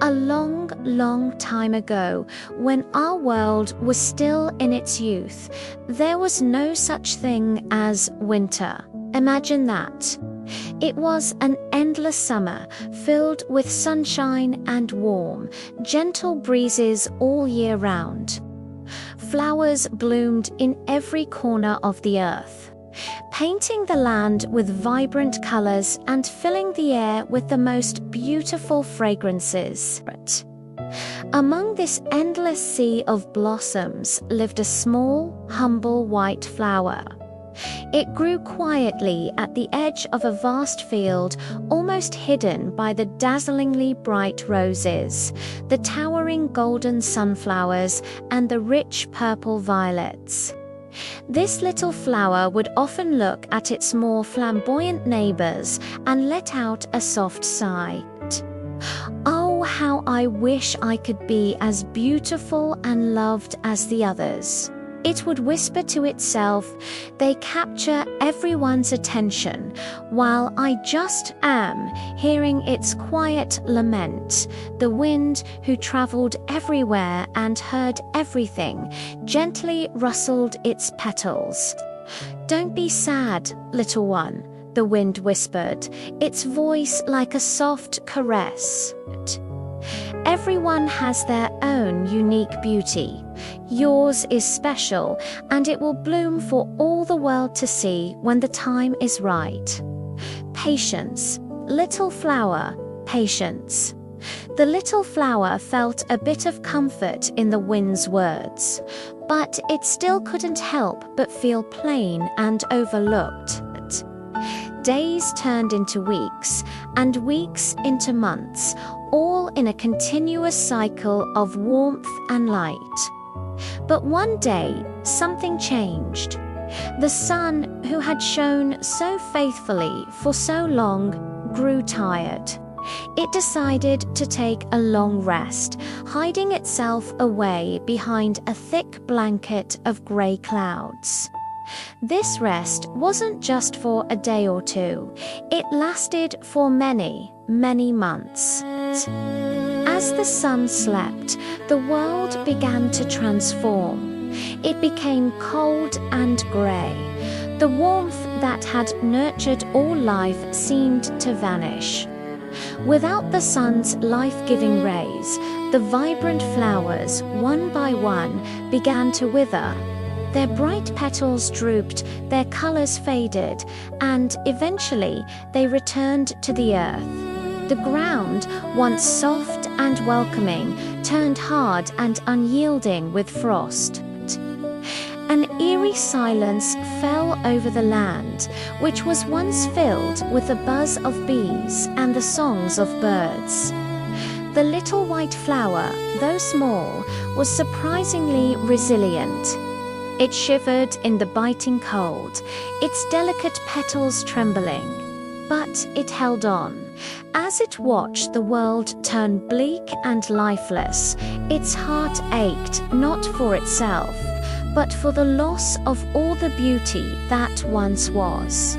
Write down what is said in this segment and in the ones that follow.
A long, long time ago, when our world was still in its youth, there was no such thing as winter. Imagine that. It was an endless summer, filled with sunshine and warm, gentle breezes all year round. Flowers bloomed in every corner of the earth, painting the land with vibrant colors and filling the air with the most beautiful fragrances. Among this endless sea of blossoms lived a small, humble white flower. It grew quietly at the edge of a vast field, almost hidden by the dazzlingly bright roses, the towering golden sunflowers, and the rich purple violets. This little flower would often look at its more flamboyant neighbors and let out a soft sigh. "Oh, how I wish I could be as beautiful and loved as the others," it would whisper to itself. "They capture everyone's attention, while I just am," hearing its quiet lament. The wind, who traveled everywhere and heard everything, gently rustled its petals. "Don't be sad, little one," the wind whispered, its voice like a soft caress. "Everyone has their own unique beauty. Yours is special, and it will bloom for all the world to see when the time is right. Patience, little flower, patience." The little flower felt a bit of comfort in the wind's words, but it still couldn't help but feel plain and overlooked. Days turned into weeks, and weeks into months, all in a continuous cycle of warmth and light. But one day, something changed. The sun, who had shone so faithfully for so long, grew tired. It decided to take a long rest, hiding itself away behind a thick blanket of grey clouds. This rest wasn't just for a day or two. It lasted for many, many months. As the sun slept, the world began to transform. It became cold and grey. The warmth that had nurtured all life seemed to vanish. Without the sun's life-giving rays, the vibrant flowers, one by one, began to wither. Their bright petals drooped, their colors faded, and eventually they returned to the earth. The ground, once soft and welcoming, turned hard and unyielding with frost. An eerie silence fell over the land, which was once filled with the buzz of bees and the songs of birds. The little white flower, though small, was surprisingly resilient. It shivered in the biting cold, its delicate petals trembling. But it held on. As it watched the world turn bleak and lifeless, its heart ached not for itself, but for the loss of all the beauty that once was.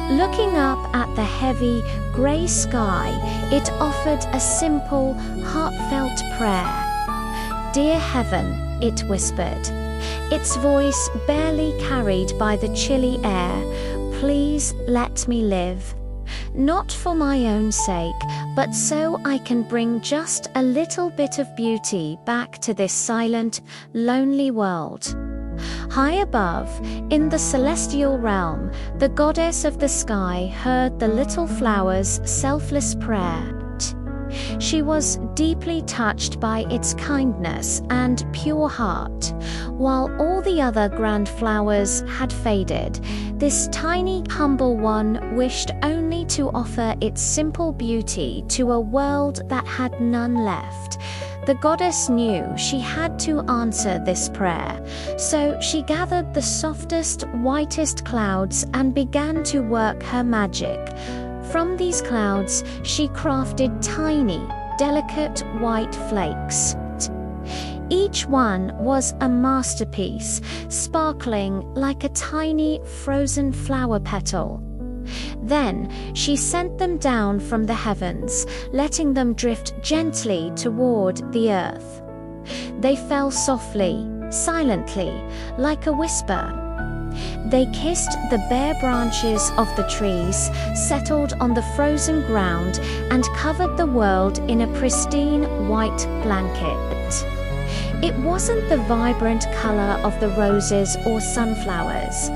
Looking up at the heavy, grey sky, it offered a simple, heartfelt prayer. "Dear heaven," it whispered, its voice barely carried by the chilly air, "please let me live. Not for my own sake, but so I can bring just a little bit of beauty back to this silent, lonely world." High above, in the celestial realm, the goddess of the sky heard the little flower's selfless prayer. She was deeply touched by its kindness and pure heart. While all the other grand flowers had faded, this tiny, humble one wished only to offer its simple beauty to a world that had none left. The goddess knew she had to answer this prayer, so she gathered the softest, whitest clouds and began to work her magic. From these clouds, she crafted tiny, delicate white flakes. Each one was a masterpiece, sparkling like a tiny frozen flower petal. Then she sent them down from the heavens, letting them drift gently toward the earth. They fell softly, silently, like a whisper. They kissed the bare branches of the trees, settled on the frozen ground, and covered the world in a pristine white blanket. It wasn't the vibrant color of the roses or sunflowers,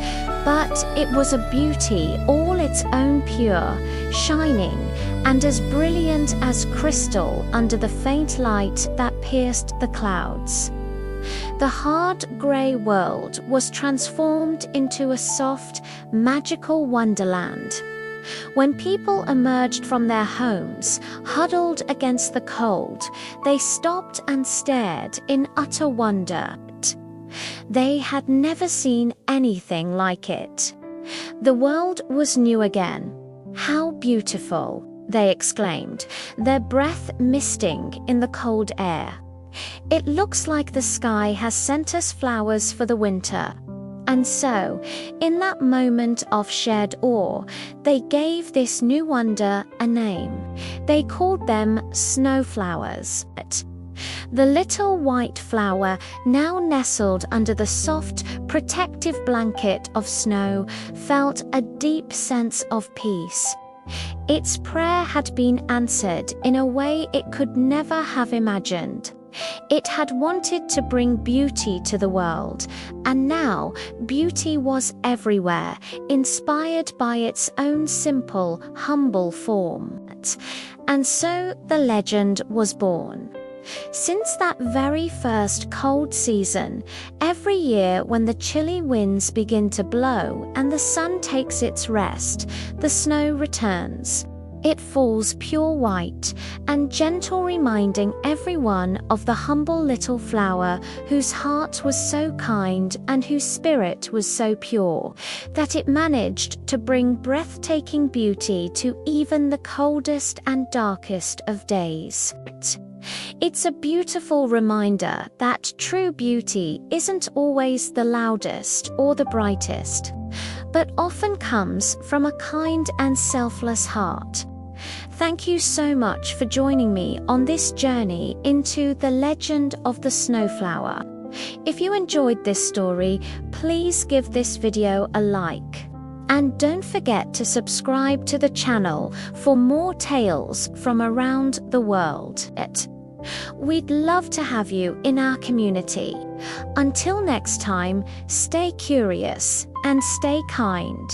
but it was a beauty all its own, pure, shining, and as brilliant as crystal under the faint light that pierced the clouds. The hard grey world was transformed into a soft, magical wonderland. When people emerged from their homes, huddled against the cold, they stopped and stared in utter wonder. They had never seen anything like it. The world was new again. "How beautiful!" they exclaimed, their breath misting in the cold air. "It looks like the sky has sent us flowers for the winter." And so, in that moment of shared awe, they gave this new wonder a name. They called them snowflowers. The little white flower, now nestled under the soft, protective blanket of snow, felt a deep sense of peace. Its prayer had been answered in a way it could never have imagined. It had wanted to bring beauty to the world, and now beauty was everywhere, inspired by its own simple, humble form. And so the legend was born. Since that very first cold season, every year when the chilly winds begin to blow and the sun takes its rest, the snow returns. It falls pure white and gentle, reminding everyone of the humble little flower whose heart was so kind and whose spirit was so pure that it managed to bring breathtaking beauty to even the coldest and darkest of days. It's a beautiful reminder that true beauty isn't always the loudest or the brightest, but often comes from a kind and selfless heart. Thank you so much for joining me on this journey into the legend of the snowflower. If you enjoyed this story, please give this video a like. And don't forget to subscribe to the channel for more tales from around the world. We'd love to have you in our community. Until next time, stay curious and stay kind.